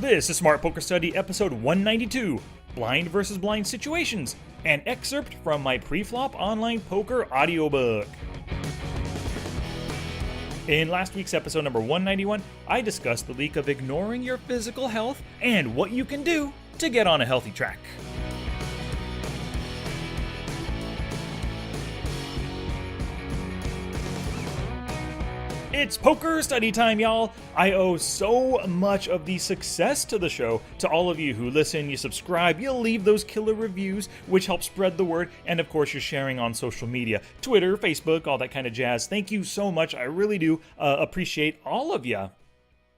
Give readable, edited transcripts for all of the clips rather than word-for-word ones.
This is Smart Poker Study episode 192, Blind versus Blind Situations, an excerpt from my Preflop Online Poker audiobook. In last week's episode number 191, I discussed the leak of ignoring your physical health and what you can do to get on a healthy track. It's poker study time, y'all! I owe so much of the success to the show to all of you who listen, you subscribe, you leave those killer reviews, which help spread the word, and of course you're sharing on social media, Twitter, Facebook, all that kind of jazz. Thank you so much. I really do appreciate all of ya.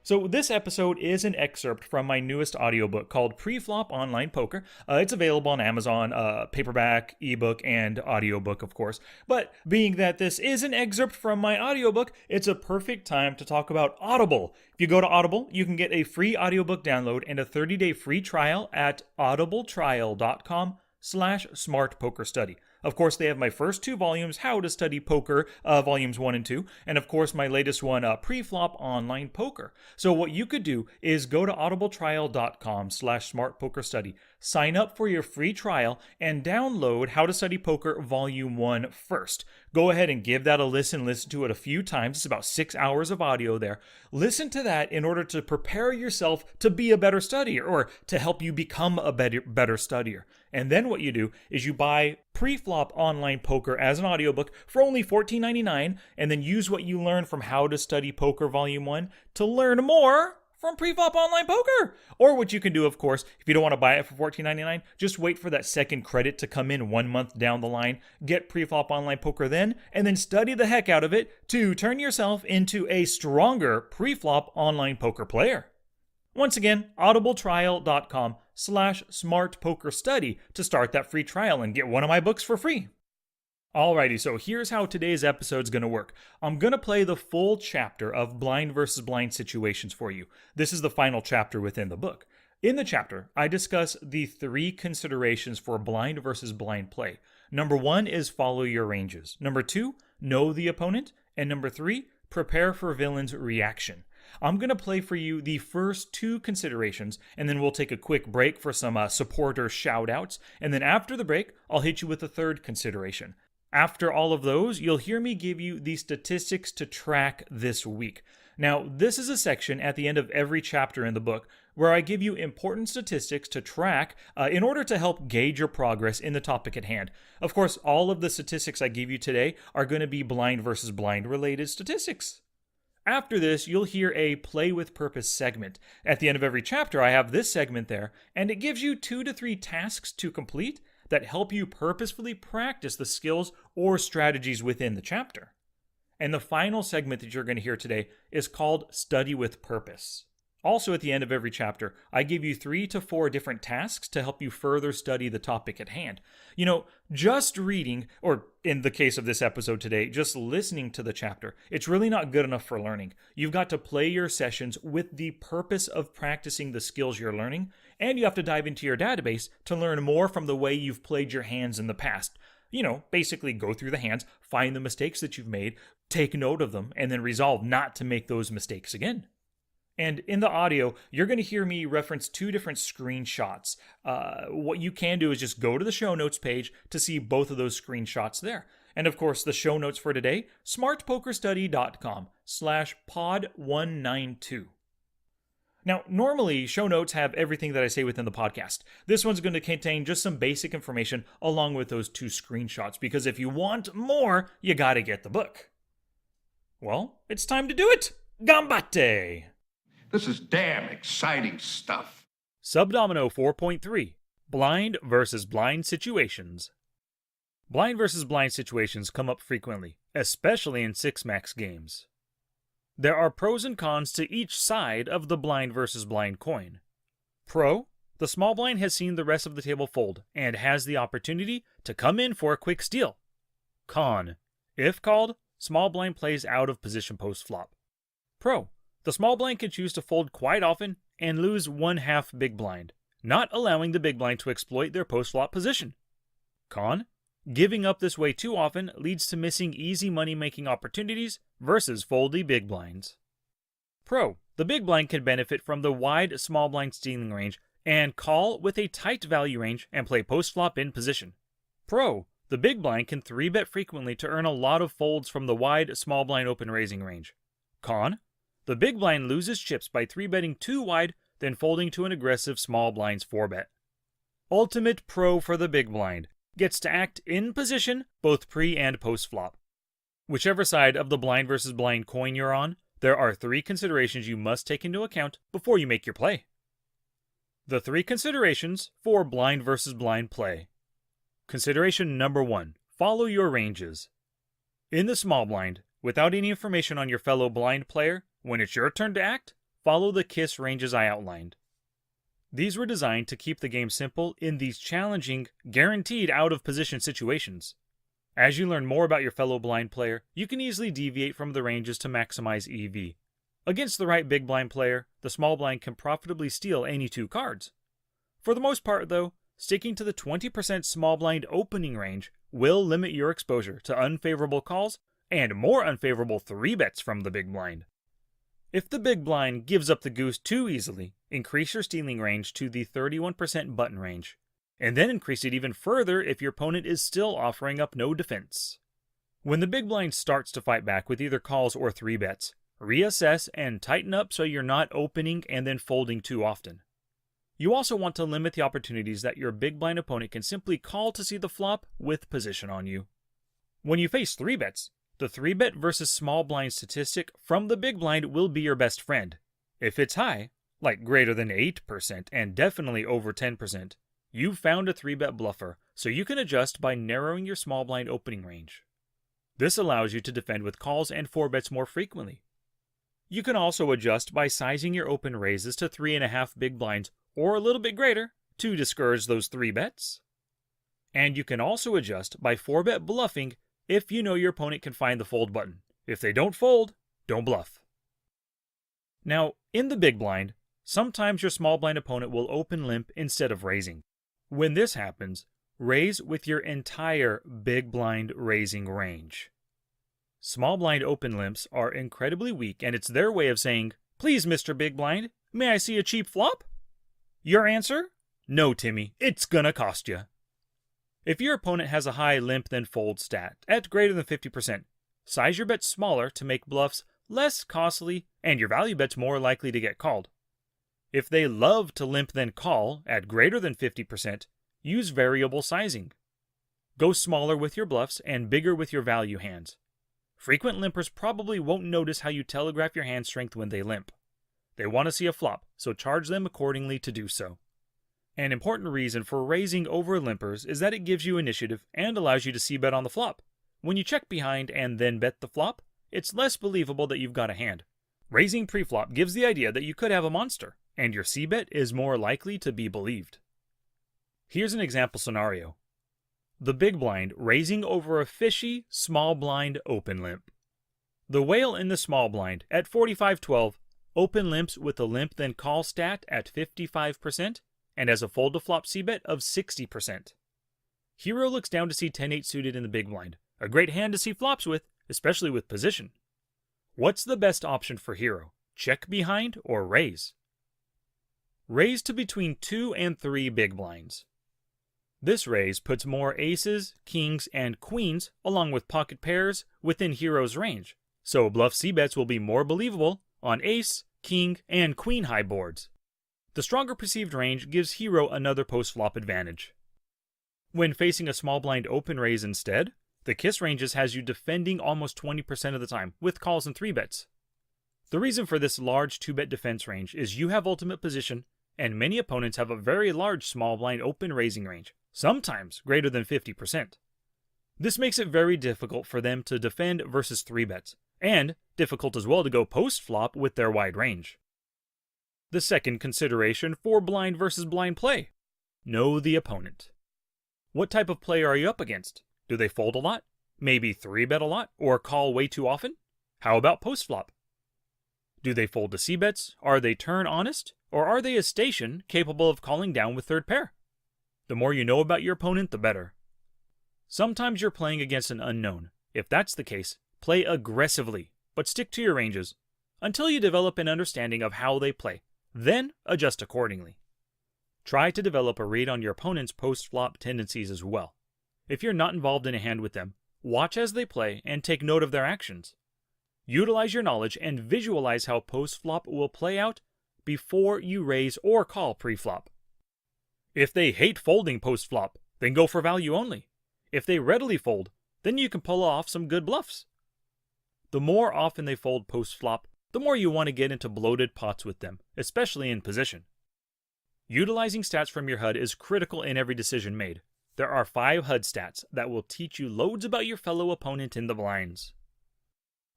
So this episode is an excerpt from my newest audiobook called Preflop Online Poker. It's available on Amazon, paperback, ebook, and audiobook, of course. But being that this is an excerpt from my audiobook, it's a perfect time to talk about Audible. If you go to Audible, you can get a free audiobook download and a 30-day free trial at audibletrial.com/smartpokerstudy. Of course, they have my first two volumes, How to Study Poker, volumes 1 and 2, and of course my latest one, Preflop Online Poker. So what you could do is go to audibletrial.com/smartpokerstudy, sign up for your free trial, and download How to Study Poker Volume 1 first. Go ahead and give that a listen to it a few times. It's about 6 hours of audio there. Listen to that in order to prepare yourself to be a better studier, or to help you become a better studier. And then what you do is you buy Preflop Online Poker as an audiobook for only $14.99, and then use what you learn from How to Study Poker Volume 1 to learn more from Preflop Online Poker. Or what you can do, of course, if you don't want to buy it for $14.99, just wait for that second credit to come in 1 month down the line, get Preflop Online Poker then, and then study the heck out of it to turn yourself into a stronger Preflop Online Poker player. Once again, audibletrial.com/smartpokerstudy to start that free trial and get one of my books for free. Alrighty, so here's how today's episode's going to work. I'm going to play the full chapter of Blind versus Blind Situations for you. This is the final chapter within the book. In the chapter, I discuss the 3 considerations for blind versus blind play. Number 1 is follow your ranges. Number 2, know the opponent. And number 3, prepare for villain's reaction. I'm going to play for you the first 2 considerations, and then we'll take a quick break for some supporter shout-outs, and then after the break, I'll hit you with the 3rd consideration. After all of those, you'll hear me give you the statistics to track this week. Now, this is a section at the end of every chapter in the book where I give you important statistics to track in order to help gauge your progress in the topic at hand. Of course, all of the statistics I give you today are going to be blind versus blind related statistics. After this, you'll hear a Play with Purpose segment. At the end of every chapter, I have this segment there, and it gives you 2 to 3 tasks to complete that help you purposefully practice the skills or strategies within the chapter. And the final segment that you're going to hear today is called Study with Purpose. Also, at the end of every chapter, I give you 3 to 4 different tasks to help you further study the topic at hand. You know, just reading, or in the case of this episode today, just listening to the chapter, it's really not good enough for learning. You've got to play your sessions with the purpose of practicing the skills you're learning, and you have to dive into your database to learn more from the way you've played your hands in the past. You know, basically go through the hands, find the mistakes that you've made, take note of them, and then resolve not to make those mistakes again. And in the audio, you're going to hear me reference 2 different screenshots. What you can do is just go to the show notes page to see both of those screenshots there. And of course, the show notes for today, smartpokerstudy.com/pod192. Now, normally, show notes have everything that I say within the podcast. This one's going to contain just some basic information along with those 2 screenshots, because if you want more, you got to get the book. Well, it's time to do it! Gambate! This is damn exciting stuff. Sub-domino 4.3, Blind versus Blind Situations. Blind versus blind situations come up frequently, especially in 6-max games. There are pros and cons to each side of the blind versus blind coin. Pro, the small blind has seen the rest of the table fold and has the opportunity to come in for a quick steal. Con, if called, small blind plays out of position post-flop. Pro, the small blind can choose to fold quite often and lose 1/2 big blind, not allowing the big blind to exploit their post-flop position. Con, giving up this way too often leads to missing easy money-making opportunities versus foldy big blinds. Pro, the big blind can benefit from the wide small blind stealing range and call with a tight value range and play post-flop in position. Pro, the big blind can 3-bet frequently to earn a lot of folds from the wide small blind open raising range. Con, the big blind loses chips by 3-betting too wide, then folding to an aggressive small blind's 4-bet. Ultimate pro for the big blind, gets to act in position both pre and post flop. Whichever side of the blind versus blind coin you're on, there are 3 considerations you must take into account before you make your play. The 3 considerations for blind versus blind play. Consideration number 1, follow your ranges. In the small blind, without any information on your fellow blind player, when it's your turn to act, follow the KISS ranges I outlined. These were designed to keep the game simple in these challenging, guaranteed out-of-position situations. As you learn more about your fellow blind player, you can easily deviate from the ranges to maximize EV. Against the right big blind player, the small blind can profitably steal any 2 cards. For the most part, though, sticking to the 20% small blind opening range will limit your exposure to unfavorable calls and more unfavorable 3-bets from the big blind. If the big blind gives up the goose too easily, increase your stealing range to the 31% button range, and then increase it even further if your opponent is still offering up no defense. When the big blind starts to fight back with either calls or 3-bets, reassess and tighten up so you're not opening and then folding too often. You also want to limit the opportunities that your big blind opponent can simply call to see the flop with position on you. When you face 3-bets, the 3-bet versus small blind statistic from the big blind will be your best friend. If it's high, like greater than 8% and definitely over 10%, you've found a 3-bet bluffer, so you can adjust by narrowing your small blind opening range. This allows you to defend with calls and 4-bets more frequently. You can also adjust by sizing your open raises to 3.5 big blinds or a little bit greater to discourage those 3-bets. And you can also adjust by 4-bet bluffing if you know your opponent can find the fold button. If they don't fold, don't bluff. Now, in the big blind, sometimes your small blind opponent will open limp instead of raising. When this happens, raise with your entire big blind raising range. Small blind open limps are incredibly weak, and it's their way of saying, "Please, Mr. Big Blind, may I see a cheap flop?" Your answer? No, Timmy, it's gonna cost you. If your opponent has a high limp then fold stat at greater than 50%, size your bets smaller to make bluffs less costly and your value bets more likely to get called. If they love to limp then call at greater than 50%, use variable sizing. Go smaller with your bluffs and bigger with your value hands. Frequent limpers probably won't notice how you telegraph your hand strength when they limp. They want to see a flop, so charge them accordingly to do so. An important reason for raising over limpers is that it gives you initiative and allows you to c-bet on the flop. When you check behind and then bet the flop, it's less believable that you've got a hand. Raising preflop gives the idea that you could have a monster, and your c-bet is more likely to be believed. Here's an example scenario. The big blind raising over a fishy small blind open limp. The whale in the small blind at 45-12 open limps with a limp then call stat at 55% and has a fold to flop c-bet of 60%. Hero looks down to see 10-8 suited in the big blind, a great hand to see flops with, especially with position. What's the best option for Hero? Check behind or raise? Raise to between 2 and 3 big blinds. This raise puts more aces, kings, and queens, along with pocket pairs, within Hero's range, so bluff c-bets will be more believable on ace, king, and queen high boards. The stronger perceived range gives Hero another post-flop advantage. When facing a small blind open raise instead, the KISS ranges has you defending almost 20% of the time, with calls and 3-bets. The reason for this large 2-bet defense range is you have ultimate position, and many opponents have a very large small blind open raising range, sometimes greater than 50%. This makes it very difficult for them to defend versus 3-bets, and difficult as well to go post-flop with their wide range. The second consideration for blind versus blind play. Know the opponent. What type of player are you up against? Do they fold a lot? Maybe 3-bet a lot? Or call way too often? How about post-flop? Do they fold to c-bets? Are they turn honest? Or are they a station capable of calling down with third pair? The more you know about your opponent, the better. Sometimes you're playing against an unknown. If that's the case, play aggressively, but stick to your ranges. until you develop an understanding of how they play, then adjust accordingly. Try to develop a read on your opponent's post-flop tendencies as well. If you're not involved in a hand with them, watch as they play and take note of their actions. Utilize your knowledge and visualize how post-flop will play out before you raise or call pre-flop. If they hate folding post-flop, then go for value only. If they readily fold, then you can pull off some good bluffs. The more often they fold post-flop, the more you want to get into bloated pots with them, especially in position. Utilizing stats from your HUD is critical in every decision made. There are 5 HUD stats that will teach you loads about your fellow opponent in the blinds.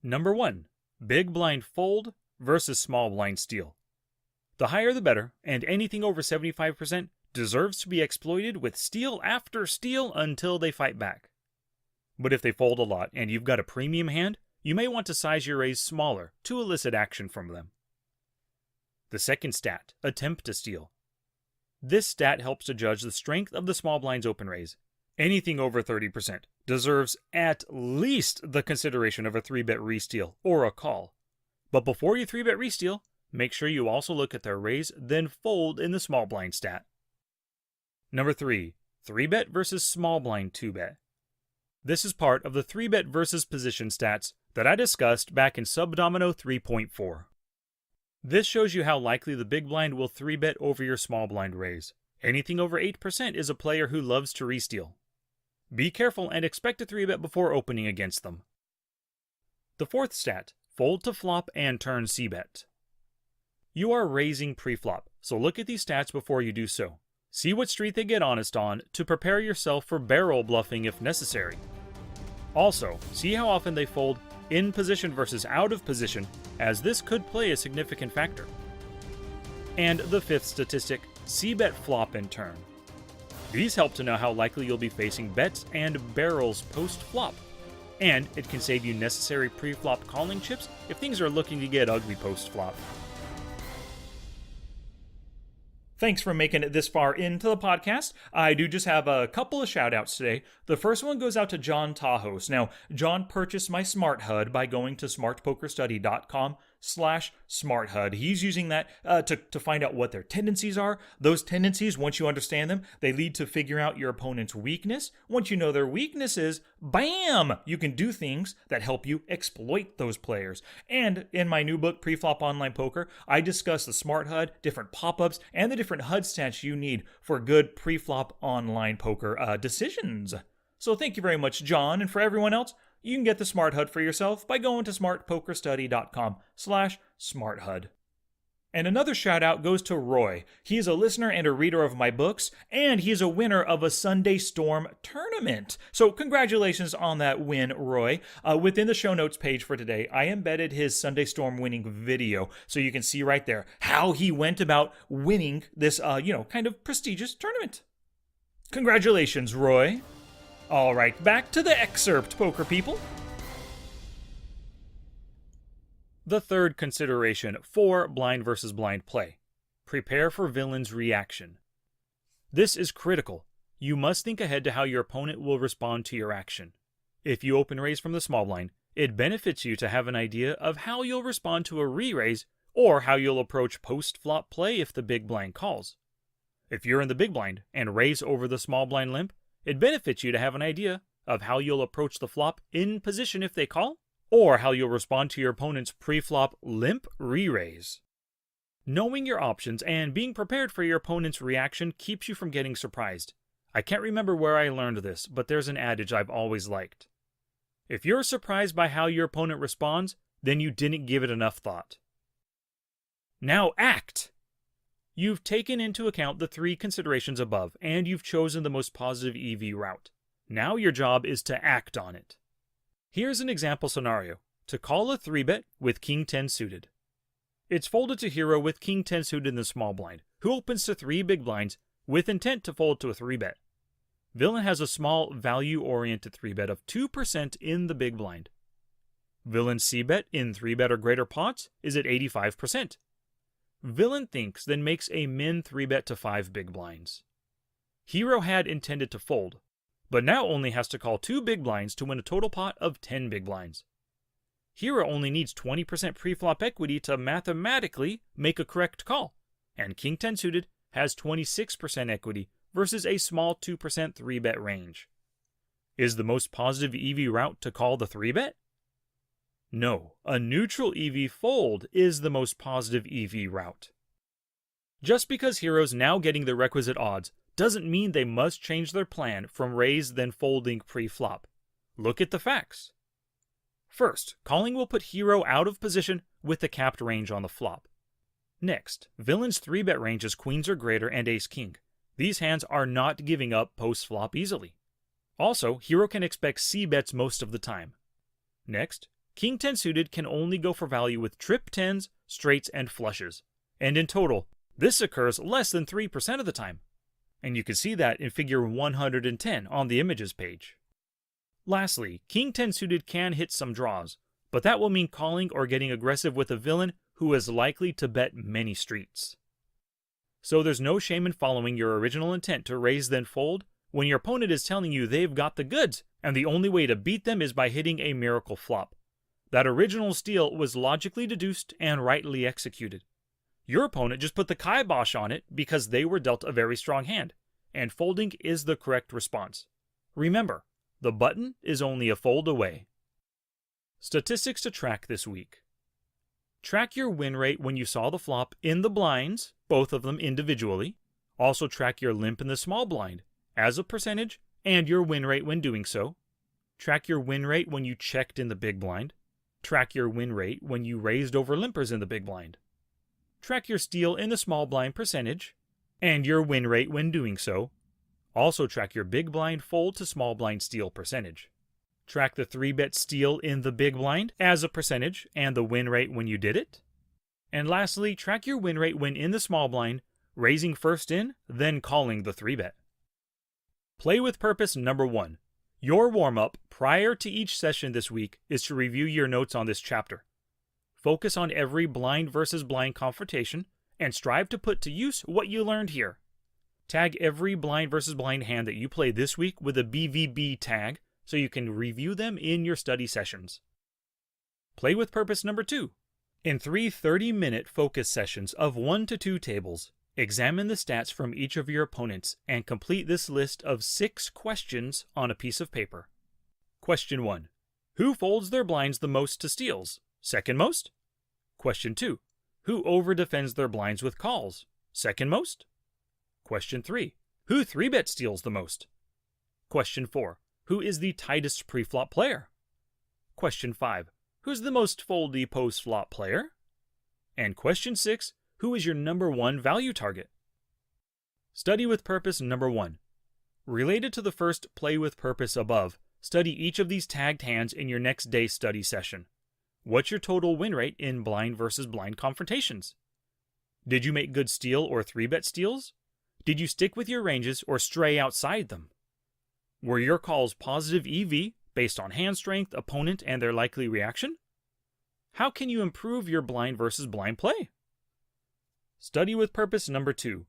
Number 1. Big blind fold versus small blind steal. The higher the better, and anything over 75% deserves to be exploited with steal after steal until they fight back. But if they fold a lot and you've got a premium hand, you may want to size your raise smaller to elicit action from them. The second stat, attempt to steal. This stat helps to judge the strength of the small blind's open raise. Anything over 30% deserves at least the consideration of a 3-bet re-steal or a call. But before you 3-bet re-steal, make sure you also look at their raise, then fold in the small blind stat. Number 3. 3-bet versus small blind 2-bet. This is part of the 3-bet versus position stats that I discussed back in Sub-domino 3.4. This shows you how likely the big blind will 3-bet over your small blind raise. Anything over 8% is a player who loves to re-steal. Be careful and expect a 3-bet before opening against them. The fourth stat, fold to flop and turn c-bet. You are raising pre-flop, so look at these stats before you do so. See what street they get honest on to prepare yourself for barrel bluffing if necessary. Also, see how often they fold in position versus out of position, as this could play a significant factor. And the fifth statistic, c-bet flop and turn. These help to know how likely you'll be facing bets and barrels post-flop, and it can save you necessary pre-flop calling chips if things are looking to get ugly post-flop. Thanks for making it this far into the podcast. I do just have a couple of shout-outs today. The first one goes out to John Tajos. Now, John purchased my Smart HUD by going to smartpokerstudy.com/smarthud. He's using that to find out what their tendencies are. Those tendencies, once you understand them, they lead to figuring out your opponent's weakness. Once you know their weaknesses, bam! You can do things that help you exploit those players. And in my new book, Preflop Online Poker, I discuss the Smart HUD, different pop-ups, and the different HUD stats you need for good pre-flop online poker decisions. So thank you very much, John, and for everyone else, you can get the Smart HUD for yourself by going to smartpokerstudy.com/smarthud. And another shout out goes to Roy. He is a listener and a reader of my books, and he is a winner of a Sunday Storm tournament. So congratulations on that win, Roy. Within the show notes page for today, I embedded his Sunday Storm winning video, so you can see right there how he went about winning this, kind of prestigious tournament. Congratulations, Roy. All right, back to the excerpt, poker people. The third consideration for blind versus blind play. Prepare for villain's reaction. This is critical. You must think ahead to how your opponent will respond to your action. If you open raise from the small blind, it benefits you to have an idea of how you'll respond to a re-raise or how you'll approach post-flop play if the big blind calls. If you're in the big blind and raise over the small blind limp, it benefits you to have an idea of how you'll approach the flop in position if they call, or how you'll respond to your opponent's pre-flop limp re-raise. Knowing your options and being prepared for your opponent's reaction keeps you from getting surprised. I can't remember where I learned this, but there's an adage I've always liked. If you're surprised by how your opponent responds, then you didn't give it enough thought. Now act! You've taken into account the 3 considerations above, and you've chosen the most positive EV route. Now your job is to act on it. Here's an example scenario. To call a 3-bet with King 10 suited. It's folded to hero with King 10 suited in the small blind, who opens to 3 big blinds with intent to fold to a 3-bet. Villain has a small value-oriented 3-bet of 2% in the big blind. Villain's c-bet in 3-bet or greater pots is at 85%. Villain thinks, then makes a min 3-bet to 5 big blinds. Hero had intended to fold, but now only has to call 2 big blinds to win a total pot of 10 big blinds. Hero only needs 20% preflop equity to mathematically make a correct call, and King 10 suited has 26% equity versus a small 2% 3-bet range. Is the most positive EV route to call the 3-bet? No, a neutral EV fold is the most positive EV route. Just because Hero's now getting the requisite odds doesn't mean they must change their plan from raise then folding pre-flop. Look at the facts. First, calling will put Hero out of position with the capped range on the flop. Next, Villain's 3-bet range is queens or greater and ace-king. These hands are not giving up post-flop easily. Also, Hero can expect C-bets most of the time. Next, King 10 suited can only go for value with trip 10s, straights, and flushes. And in total, this occurs less than 3% of the time. And you can see that in figure 110 on the images page. Lastly, King 10 suited can hit some draws, but that will mean calling or getting aggressive with a villain who is likely to bet many streets. So there's no shame in following your original intent to raise then fold when your opponent is telling you they've got the goods, and the only way to beat them is by hitting a miracle flop. That original steal was logically deduced and rightly executed. Your opponent just put the kibosh on it because they were dealt a very strong hand, and folding is the correct response. Remember, the button is only a fold away. Statistics to track this week. Track your win rate when you saw the flop in the blinds, both of them individually. Also track your limp in the small blind, as a percentage, and your win rate when doing so. Track your win rate when you checked in the big blind. Track your win rate when you raised over limpers in the big blind. Track your steal in the small blind percentage, and your win rate when doing so. Also track your big blind fold to small blind steal percentage. Track the 3-bet steal in the big blind as a percentage and the win rate when you did it. And lastly, track your win rate when in the small blind, raising first in, then calling the 3-bet. Play with purpose number 1. Your warm-up prior to each session this week is to review your notes on this chapter. Focus on every blind versus blind confrontation and strive to put to use what you learned here. Tag every blind versus blind hand that you play this week with a BVB tag so you can review them in your study sessions. Play with purpose number 2. In 3 30-minute focus sessions of 1 to 2 tables, examine the stats from each of your opponents and complete this list of 6 questions on a piece of paper. Question 1. Who folds their blinds the most to steals? Second most? Question 2. Who overdefends their blinds with calls? Second most? Question 3. Who 3-bet steals the most? Question 4. Who is the tightest preflop player? Question 5. Who's the most foldy post-flop player? And question 6. Who is your number 1 value target? Study with purpose number 1. Related to the first play with purpose above, study each of these tagged hands in your next day's study session. What's your total win rate in blind versus blind confrontations? Did you make good steal or 3-bet steals? Did you stick with your ranges or stray outside them? Were your calls positive EV based on hand strength, opponent, and their likely reaction? How can you improve your blind versus blind play? Study with purpose number 2.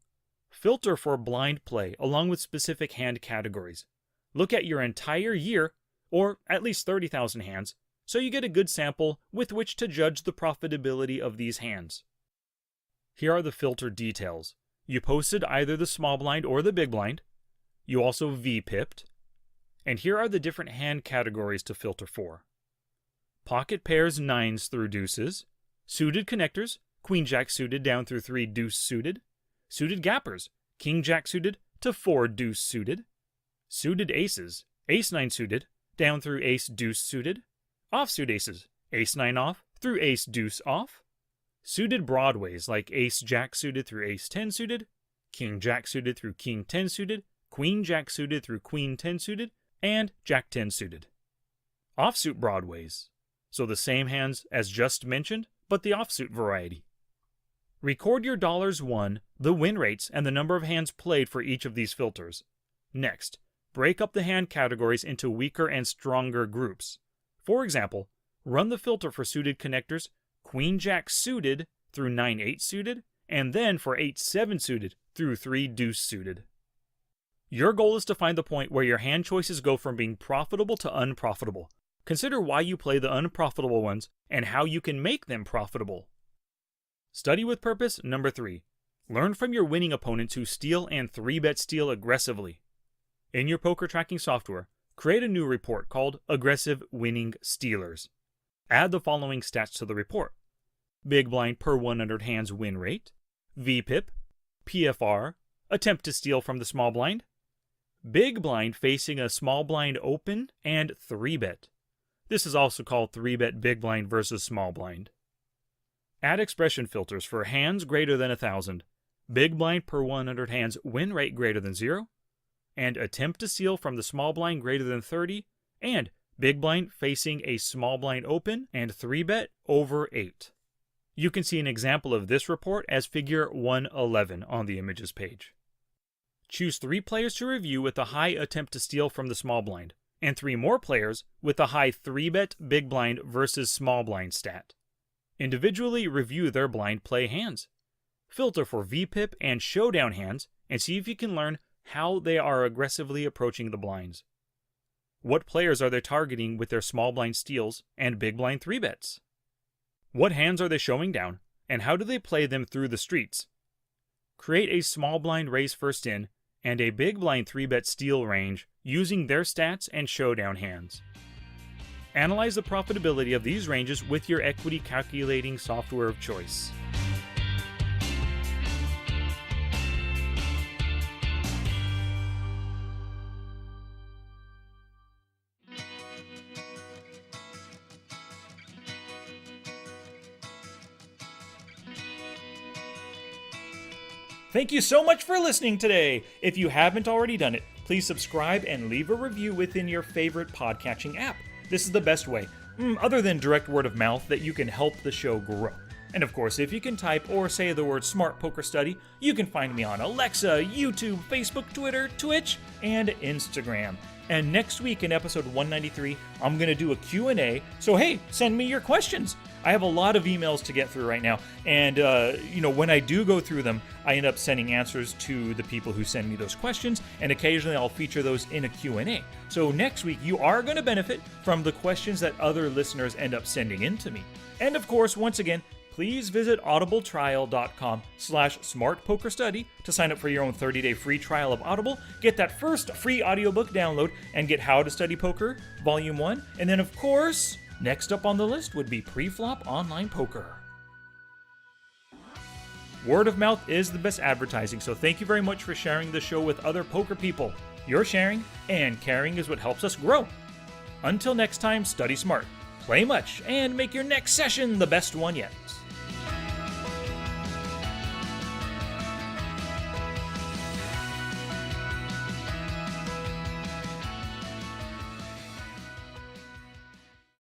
Filter for blind play along with specific hand categories. Look at your entire year, or at least 30,000 hands, so you get a good sample with which to judge the profitability of these hands. Here are the filter details. You posted either the small blind or the big blind. You also V-pipped. And here are the different hand categories to filter for. Pocket pairs 9s through deuces. Suited connectors, Queen Jack suited down through 3 deuce suited. Suited gappers, King Jack suited to 4 deuce suited. Suited aces, Ace 9 suited down through Ace deuce suited. Offsuit aces, Ace 9 off through Ace deuce off. Suited broadways like Ace Jack suited through Ace 10 suited. King Jack suited through King 10 suited. Queen Jack suited through Queen 10 suited. And Jack 10 suited. Offsuit broadways, so the same hands as just mentioned, but the offsuit variety. Record your dollars won, the win rates, and the number of hands played for each of these filters. Next, break up the hand categories into weaker and stronger groups. For example, run the filter for suited connectors, Queen Jack suited through 9-8 suited, and then for 8-7 suited through 3 deuce suited. Your goal is to find the point where your hand choices go from being profitable to unprofitable. Consider why you play the unprofitable ones and how you can make them profitable. Study with purpose number 3. Learn from your winning opponents who steal and 3-bet steal aggressively. In your poker tracking software, create a new report called Aggressive Winning Stealers. Add the following stats to the report: big blind per 100 hands win rate, VPIP, PFR, attempt to steal from the small blind, big blind facing a small blind open, and 3-bet. This is also called 3-bet big blind versus small blind. Add expression filters for hands greater than 1,000, big blind per 100 hands win rate greater than 0, and attempt to steal from the small blind greater than 30, and big blind facing a small blind open, and 3-bet over 8. You can see an example of this report as figure 111 on the images page. Choose 3 players to review with a high attempt to steal from the small blind, and 3 more players with a high 3-bet big blind versus small blind stat. Individually review their blind play hands. Filter for VPIP and showdown hands and see if you can learn how they are aggressively approaching the blinds. What players are they targeting with their small blind steals and big blind 3-bets? What hands are they showing down, and how do they play them through the streets? Create a small blind raise first in and a big blind 3-bet steal range using their stats and showdown hands. Analyze the profitability of these ranges with your equity calculating software of choice. Thank you so much for listening today. If you haven't already done it, please subscribe and leave a review within your favorite podcatching app. This is the best way, other than direct word of mouth, that you can help the show grow. And of course, if you can type or say the word Smart Poker Study, you can find me on Alexa, YouTube, Facebook, Twitter, Twitch, and Instagram. And next week in episode 193, I'm going to do a Q&A, so hey, send me your questions. I have a lot of emails to get through right now, and when I do go through them, I end up sending answers to the people who send me those questions, and occasionally I'll feature those in a Q&A. So next week, you are going to benefit from the questions that other listeners end up sending in to me. And of course, once again, please visit audibletrial.com/smartpokerstudy to sign up for your own 30-day free trial of Audible, get that first free audiobook download, and get How to Study Poker, Volume 1. And then, of course, next up on the list would be Preflop Online Poker. Word of mouth is the best advertising, so thank you very much for sharing the show with other poker people. Your sharing and caring is what helps us grow. Until next time, study smart, play much, and make your next session the best one yet.